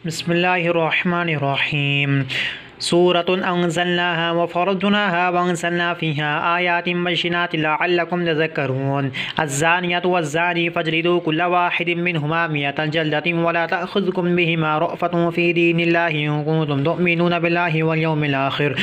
بسم الله الرحمن الرحيم. سورة أنزلناها وفرضناها وأنزلنا فيها آيات بينات لعلكم تذكرون. الزانية والزاني فاجلدوا كل واحد منهما 100 جلدة ولا تأخذكم بهما رأفة في دين الله إن كنتم تؤمنون بالله واليوم الآخر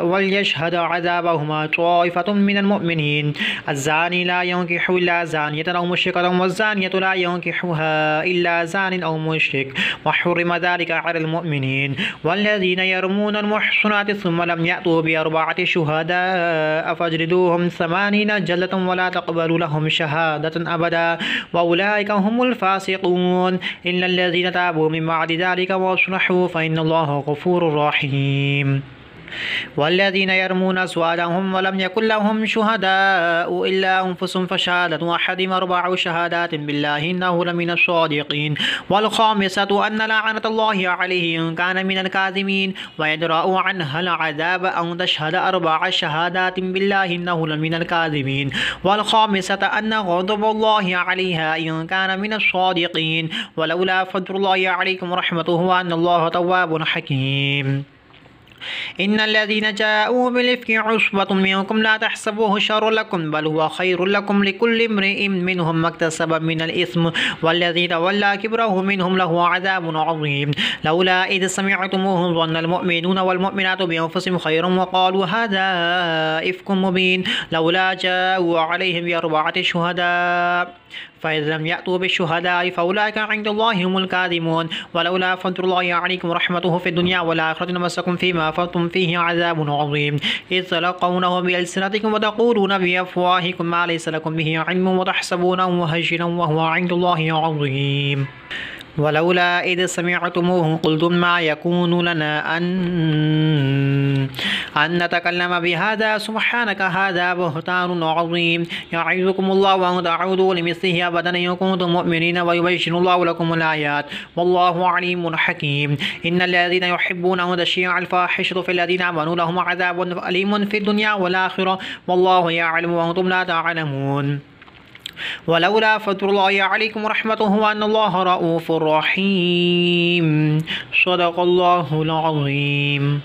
وليشهد عذابهما طائفة من المؤمنين. الزاني لا ينكح إلا زانية أو مشركة والزانية لا ينكحها إلا زان أو مشرك وحرم ذلك على المؤمنين. والذين يرمون المحصنات ثم لم يأتوا بأربعة شهداء فاجلدوهم 80 جلدة ولا تقبلوا لهم شهادة أبدا وأولئك هم الفاسقون إلا الذين تابوا من بعد ذلك وأصلحوا فإن الله غفور رحيم. والذين يرمون أزواجهم ولم يكن لهم شهداء إلا أنفسهم فشهادة أحدهم 4 شهادات بالله إنه لمن الصادقين. والخامسة أن لعنة الله عليه إن كان من الكاذبين ويدرأ عنها العذاب أن تشهد 4 شهادات بالله إنه لمن الكاذبين. والخامسة أن غضب الله عليها إن كان من الصادقين ولولا فضل الله عليكم ورحمته وأن الله تواب حكيم. إن الذين جاءوا بالإفك عصبة منكم لا تحسبوه شر لكم بل هو خير لكم لكل امرئ منهم ما اكتسب من الإثم والذي تولى كبره منهم له عذاب عظيم. لولا إذ سمعتموه ظن المؤمنون والمؤمنات بأنفسهم خيرا وقالوا هذا إفك مبين لولا جاءوا عليهم ب4 شهداء فإذا لم يأتوا بالشهداء فأولئك عند الله هم الكاذبون. ولولا فضل الله عليكم ورحمته في الدنيا والآخرة لمسكم فيما أفضتم فيه عذاب عظيم إذ تلقونه بألسنتكم وتقولون بأفواهكم ما ليس لكم به علم وتحسبونه هجرا وهو عند الله عظيم. ولولا إذ سمعتموه قلتم ما يكون لنا أن نتكلم بهذا سبحانك هذا بهتان عظيم يعظكم الله أن تعودوا لمثله أبدا إن كنتم مؤمنين ويبين الله لكم الآيات والله عليم حكيم. إن الذين يحبون أن تشيع الفاحشة في الذين آمنوا لهم عذاب أليم في الدنيا والآخرة والله يعلم وأنتم لا تعلمون. ولولا فضل الله عليكم ورحمته وأن الله رؤوف رحيم. صدق الله العظيم.